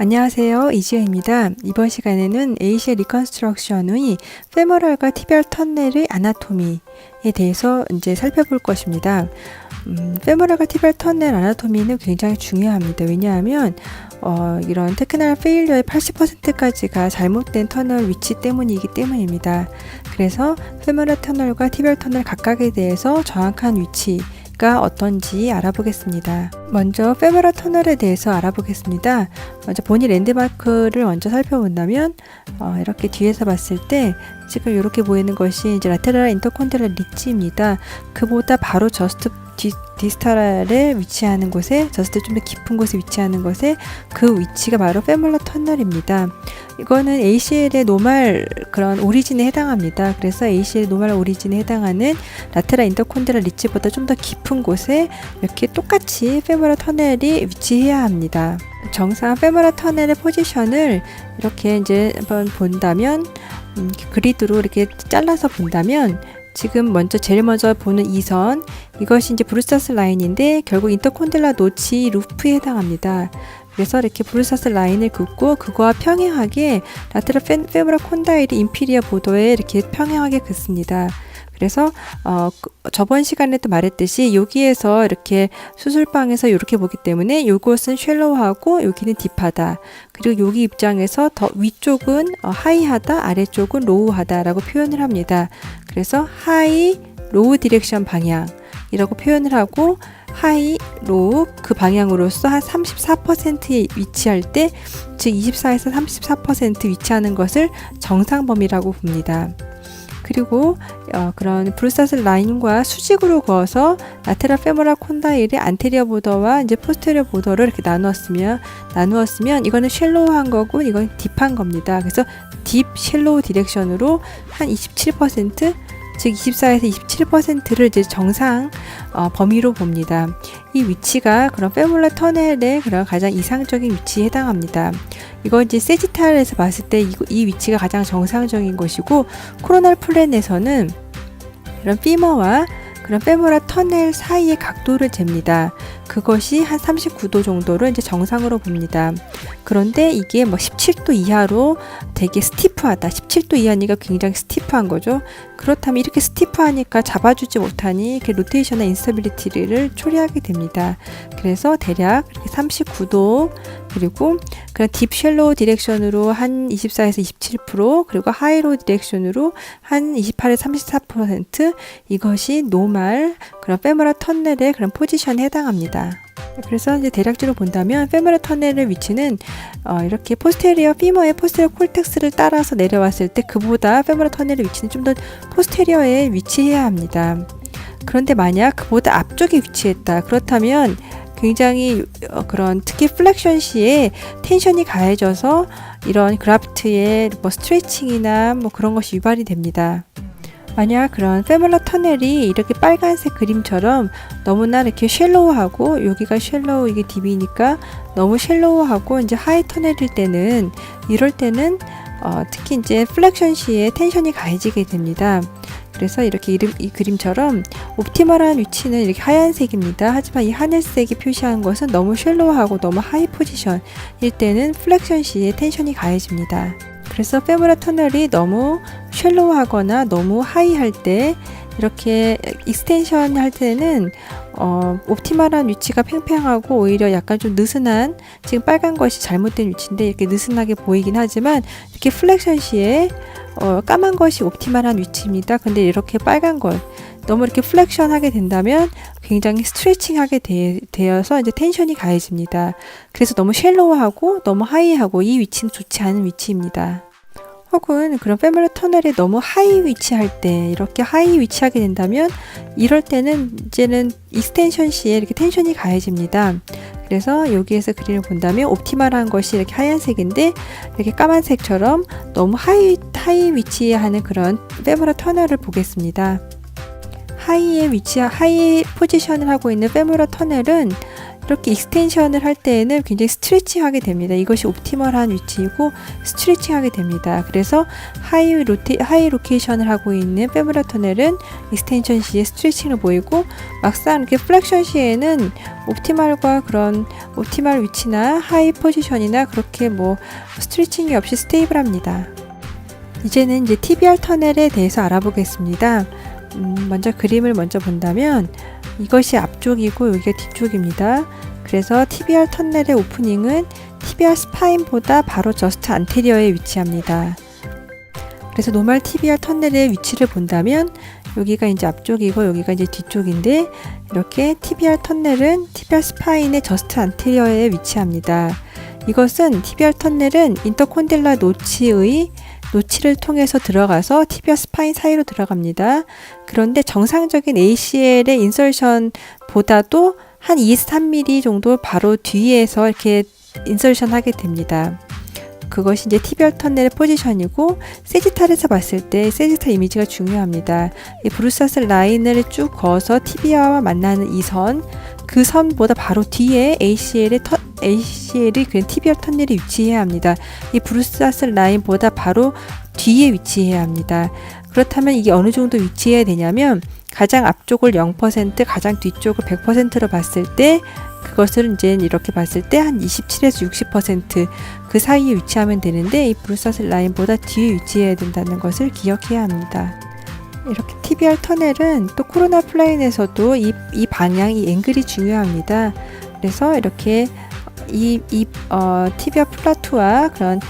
안녕하세요. 이지혜입니다. 이번 시간에는 ACL 리컨스트럭션의 페모럴과 티비얼 터널의 아나토미에 대해서 이제 살펴볼 것입니다. 페모럴과 티비얼 터널 아나토미는 굉장히 중요합니다. 왜냐하면 이런 테크널 페일러의 80%까지가 잘못된 터널 위치 때문이기 때문입니다. 그래서 페모럴 터널과 티비얼 터널 각각에 대해서 정확한 위치가 어떤지 알아보겠습니다. 먼저 페모럴 터널에 대해서 알아보겠습니다. 먼저 본인 랜드마크를 먼저 살펴본다면 이렇게 뒤에서 봤을 때 지금 이렇게 보이는 것이 이제 라테랄 인터콘드랄 리치입니다. 그보다 바로 저스트 디스탈에 위치하는 곳에, 저스트 좀 더 깊은 곳에 위치하는 곳에 그 위치가 바로 페모럴 터널입니다. 이거는 ACL의 노멀 그런 오리진에 해당합니다. 그래서 ACL의 노멀 오리진에 해당하는 라테랄 인터콘드랄 리치보다 좀 더 깊은 곳에 이렇게 똑같이 페모럴 터널이 위치해야 합니다. 정상 페모럴 터널의 포지션을 이렇게 이제 한번 본다면 그리드로 이렇게 잘라서 본다면 지금 제일 먼저 보는 이 선, 이것이 이제 브루스타스 라인인데 결국 인터콘딜라 노치 루프에 해당합니다. 그래서 이렇게 브루스타스 라인을 긋고 그거와 평행하게 라테랄 페모럴 콘다일이 인피리어 보도에 이렇게 평행하게 긋습니다. 그래서 저번 시간에도 말했듯이 여기에서 이렇게 수술방에서 이렇게 보기 때문에 이곳은 쉘로우하고 여기는 딥하다. 그리고 여기 입장에서 더 위쪽은 하이하다, 아래쪽은 로우하다 라고 표현을 합니다. 그래서 하이, 로우 디렉션 방향이라고 표현을 하고 하이, 로우 그 방향으로서 한 34%에 위치할 때, 즉 24에서 34% 위치하는 것을 정상 범위라고 봅니다. 그리고 그런 브루스타스 라인과 수직으로 그어서 라테랄 페모럴 콘다일의 안테리어 보더와 이제 포스테리어 보더를 이렇게 나누었으면 이거는 쉘로우한 거고 이건 딥한 겁니다. 그래서 딥 쉘로우 디렉션으로 한 27%, 즉 24에서 27%를 이제 정상 범위로 봅니다. 이 위치가 그런 페모럴 터널의 그런 가장 이상적인 위치에 해당합니다. 이건 이제 세지탈에서 봤을 때 이 위치가 가장 정상적인 것이고, 코로날 플랜에서는 이런 피머와 그런 페모럴 터널 사이의 각도를 잽니다. 그것이 한 39도 정도를 이제 정상으로 봅니다. 그런데 이게 뭐 17도 이하로 되게 스티프하다. 17도 이하니까 굉장히 스티프한 거죠. 그렇다면 이렇게 스티프하니까 잡아주지 못하니 이렇게 로테이션과 인스타빌리티를 초래하게 됩니다. 그래서 대략 이렇게 39도, 그리고 그런 딥 쉘로우 디렉션으로 한 24에서 27%, 그리고 하이로 디렉션으로 한 28에서 34%, 이것이 노멀 그런 페모럴 터널의 그런 포지션에 해당합니다. 그래서 이제 대략적으로 본다면 페모럴 터널의 위치는 이렇게 포스테리어 피머의 포스테리어 콜텍스를 따라서 내려왔을 때 그보다 페모럴 터널의 위치는 좀 더 포스테리어에 위치해야 합니다. 그런데 만약 그보다 앞쪽에 위치했다. 그렇다면 굉장히 그런 특히 플렉션 시에 텐션이 가해져서 이런 그라프트의 뭐 스트레칭이나 뭐 그런 것이 유발이 됩니다. 만약 그런 페모럴 터널이 이렇게 빨간색 그림처럼 너무나 이렇게 쉘로우하고, 여기가 쉘로우, 이게 딥이니까 너무 쉘로우하고 이제 하이 터널일 때는, 이럴 때는 특히 이제 플렉션 시에 텐션이 가해지게 됩니다. 그래서 이렇게 이 그림처럼 옵티멀한 위치는 이렇게 하얀색입니다. 하지만 이 하늘색이 표시한 것은 너무 쉘로우하고 너무 하이 포지션일 때는 플렉션 시에 텐션이 가해집니다. 그래서 페모럴 터널이 너무 쉘로우하거나 너무 하이할 때, 이렇게 익스텐션 할 때는 옵티멀한 위치가 팽팽하고 오히려 약간 좀 느슨한, 지금 빨간 것이 잘못된 위치인데 이렇게 느슨하게 보이긴 하지만 이렇게 플렉션 시에 까만 것이 옵티멀한 위치입니다. 근데 이렇게 빨간 것 너무 이렇게 플렉션 하게 된다면 굉장히 스트레칭 하게 되어서 이제 텐션이 가해집니다. 그래서 너무 쉘로우하고 너무 하이하고 이 위치는 좋지 않은 위치입니다. 혹은 그런 페모럴 터널이 너무 하이 위치할 때, 이렇게 하이 위치하게 된다면 이럴 때는 이제는 익스텐션 시에 이렇게 텐션이 가해집니다. 그래서 여기에서 그림을 본다면 옵티멀한 것이 이렇게 하얀색인데 이렇게 까만색처럼 너무 하이 위치에 하는 그런 페모럴 터널을 보겠습니다. 하이 포지션을 하고 있는 페모럴 터널은 이렇게 익스텐션을 할 때에는 굉장히 스트레칭하게 됩니다. 이것이 옵티멀한 위치이고 스트레칭하게 됩니다. 그래서 하이 로케이션을 하고 있는 페모럴 터널은 익스텐션 시에 스트레칭을 보이고 막상 이렇게 플렉션 시에는 옵티멀과 그런 옵티멀 위치나 하이 포지션이나 그렇게 뭐 스트레칭이 없이 스테이블합니다. 이제는 이제 TBR 터널에 대해서 알아보겠습니다. 먼저 그림을 먼저 본다면 이것이 앞쪽이고 여기가 뒤쪽입니다. 그래서 TBR 터널의 오프닝은 TBR 스파인보다 바로 저스트 안테리어에 위치합니다. 그래서 노멀 TBR 터널의 위치를 본다면 여기가 이제 앞쪽이고 여기가 이제 뒤쪽인데 이렇게 TBR 터널은 TBR 스파인의 저스트 안테리어에 위치합니다. 이것은 TBR 터널은 인터콘딜라 노치를 통해서 들어가서 TBR 스파인 사이로 들어갑니다. 그런데 정상적인 ACL의 인설션보다도 한 2-3mm 정도 바로 뒤에서 이렇게 인설션 하게 됩니다. 그것이 이제 TBR 터널의 포지션이고 세지탈에서 봤을 때 세지탈 이미지가 중요합니다. 이 브루사스 라인을 쭉 그어서 TBR와 만나는 이 선, 그 선보다 바로 뒤에 ACL이 그냥 TBR 터널이 위치해야 합니다. 이 브루사스 라인보다 바로 뒤에 위치해야 합니다. 그렇다면 이게 어느 정도 위치해야 되냐면 가장 앞쪽을 0%, 가장 뒤쪽을 100%로 봤을 때 그것을 이제 이렇게 봤을 때 한 27에서 60% 그 사이에 위치하면 되는데 이 브루사스 라인보다 뒤에 위치해야 된다는 것을 기억해야 합니다. 이렇게 TBR 터널은 또 코로나 플레인에서도 이 방향, 이 앵글이 중요합니다. 그래서 이렇게 TBR 플라투와 그런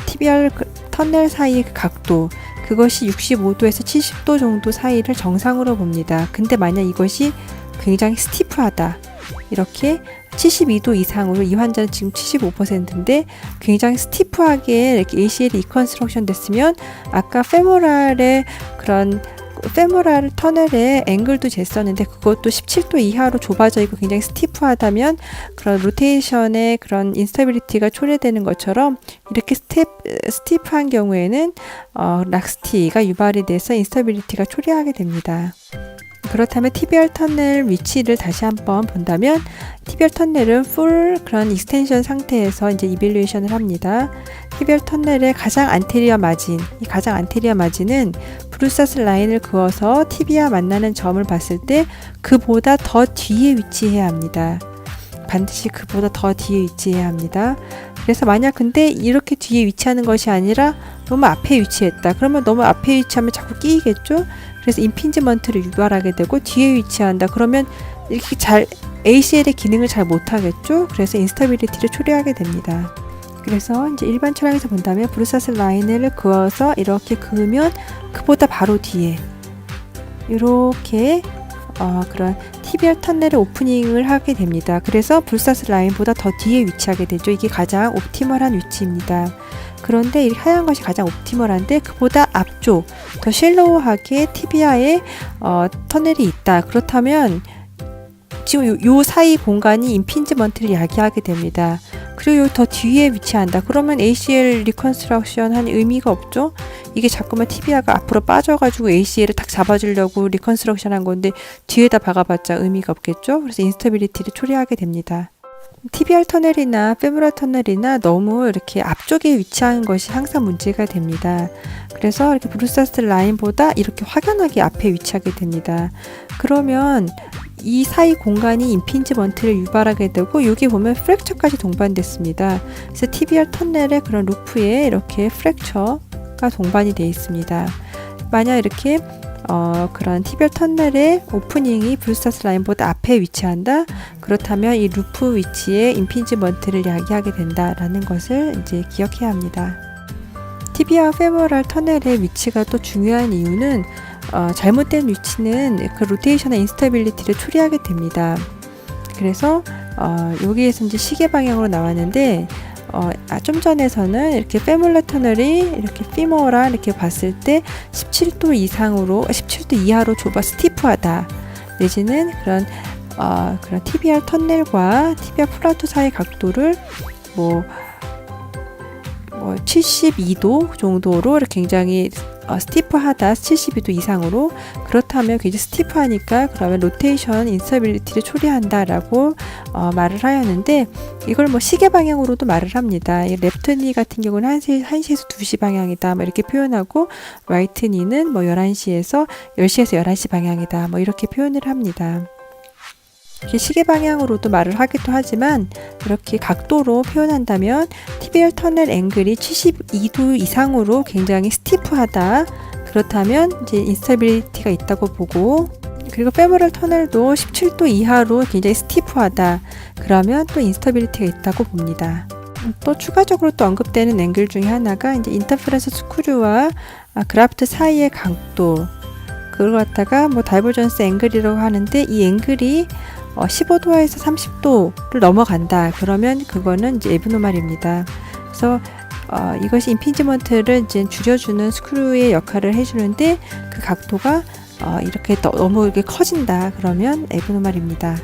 TBR 터널 사이의 각도, 그것이 65도에서 70도 정도 사이를 정상으로 봅니다. 근데 만약 이것이 굉장히 스티프하다, 이렇게 72도 이상으로, 이 환자는 지금 75%인데 굉장히 스티프하게 이렇게 ACL 리컨스트럭션 됐으면 아까 페모랄 터널의 앵글도 쟀었는데 그것도 17도 이하로 좁아져 있고 굉장히 스티프하다면 그런 로테이션의 그런 인스타빌리티가 초래되는 것처럼 이렇게 스티프한 경우에는 락스티가 유발이 돼서 인스타빌리티가 초래하게 됩니다. 그렇다면 TBR 터널 위치를 다시 한번 본다면 TBR 터널은 풀 그런 익스텐션 상태에서 이제 이밸류에이션을 합니다. TBR 터널의 가장 안테리어 마진, 이 가장 안테리어 마진은 브루사스 라인을 그어서 TB와 만나는 점을 봤을 때 그보다 더 뒤에 위치해야 합니다. 반드시 그보다 더 뒤에 위치해야 합니다. 그래서 만약 근데 이렇게 뒤에 위치하는 것이 아니라 너무 앞에 위치했다. 그러면 너무 앞에 위치하면 자꾸 끼이겠죠? 그래서 임핀지먼트를 유발하게 되고 뒤에 위치한다. 그러면 이렇게 ACL의 기능을 잘 못하겠죠? 그래서 인스타빌리티를 초래하게 됩니다. 그래서 이제 일반 촬영에서 본다면 브루사스 라인을 그어서 이렇게 그으면 그보다 바로 뒤에 이렇게 그런 TBR 터널의 오프닝을 하게 됩니다. 그래서 브루사스 라인보다 더 뒤에 위치하게 되죠. 이게 가장 옵티멀한 위치입니다. 그런데 이 하얀 것이 가장 옵티멀한데 그보다 앞쪽 더 쉘로우하게 TBR에 터널이 있다. 그렇다면 지금 요 사이 공간이 임핀지먼트를 야기하게 됩니다. 그리고 더 뒤에 위치한다. 그러면 ACL 리컨스트럭션 한 의미가 없죠? 이게 자꾸만 TBR가 앞으로 빠져가지고 ACL을 딱 잡아주려고 리컨스트럭션 한 건데 뒤에다 박아봤자 의미가 없겠죠? 그래서 인스타빌리티를 초래하게 됩니다. TBR 터널이나 페모럴 터널이나 너무 이렇게 앞쪽에 위치하는 것이 항상 문제가 됩니다. 그래서 이렇게 브루사스 라인보다 이렇게 확연하게 앞에 위치하게 됩니다. 그러면 이 사이 공간이 임핀지먼트를 유발하게 되고 여기 보면 프랙처까지 동반됐습니다. 그래서 TBR 터널의 그런 루프에 이렇게 프랙처가 동반이 되어 있습니다. 만약 이렇게 그런 TBR 터널의 오프닝이 브루사스 라인보다 앞에 위치한다. 그렇다면 이 루프 위치에 임핀지먼트를 야기하게 된다라는 것을 이제 기억해야 합니다. TBR 페모럴 터널의 위치가 또 중요한 이유는 잘못된 위치는 그 로테이션의 인스타빌리티를 초래하게 됩니다. 그래서 여기에서 이제 시계 방향으로 나왔는데 좀 전에서는 이렇게 페모럴 터널이 이렇게 피모라 이렇게 봤을 때 17도 이하로 좁아 스티프하다. 내지는 그런 TBR 터널과 TBR 플라토 사이 각도를 72도 정도로 굉장히 스티프하다 72도 이상으로. 그렇다면 굉장히 스티프하니까 그러면 로테이션 인스타빌리티를 초래한다라고 말을 하였는데, 이걸 뭐 시계 방향으로도 말을 합니다. 이 랩트니 같은 경우는 1시에서 2시 방향이다 뭐 이렇게 표현하고, 라이트니는 뭐 10시에서 11시 방향이다 뭐 이렇게 표현을 합니다. 이렇게 시계 방향으로도 말을 하기도 하지만, 이렇게 각도로 표현한다면 TBL 터널 앵글이 72도 이상으로 굉장히 스티프하다, 그렇다면 이제 인스타빌리티가 있다고 보고, 그리고 페모럴 터널도 17도 이하로 굉장히 스티프하다, 그러면 또 인스타빌리티가 있다고 봅니다. 또 추가적으로 또 언급되는 앵글 중에 하나가 이제 인터퍼런스 스크류와 그라프트 사이의 각도, 그걸 갖다가 뭐 다이버전스 앵글이라고 하는데, 이 앵글이 15도에서 30도를 넘어간다, 그러면 그거는 이제 에브노말입니다. 그래서 이것이 임피지먼트를 이제 줄여주는 스크류의 역할을 해주는데, 그 각도가 이렇게 너무 이렇게 커진다, 그러면 에브노말입니다.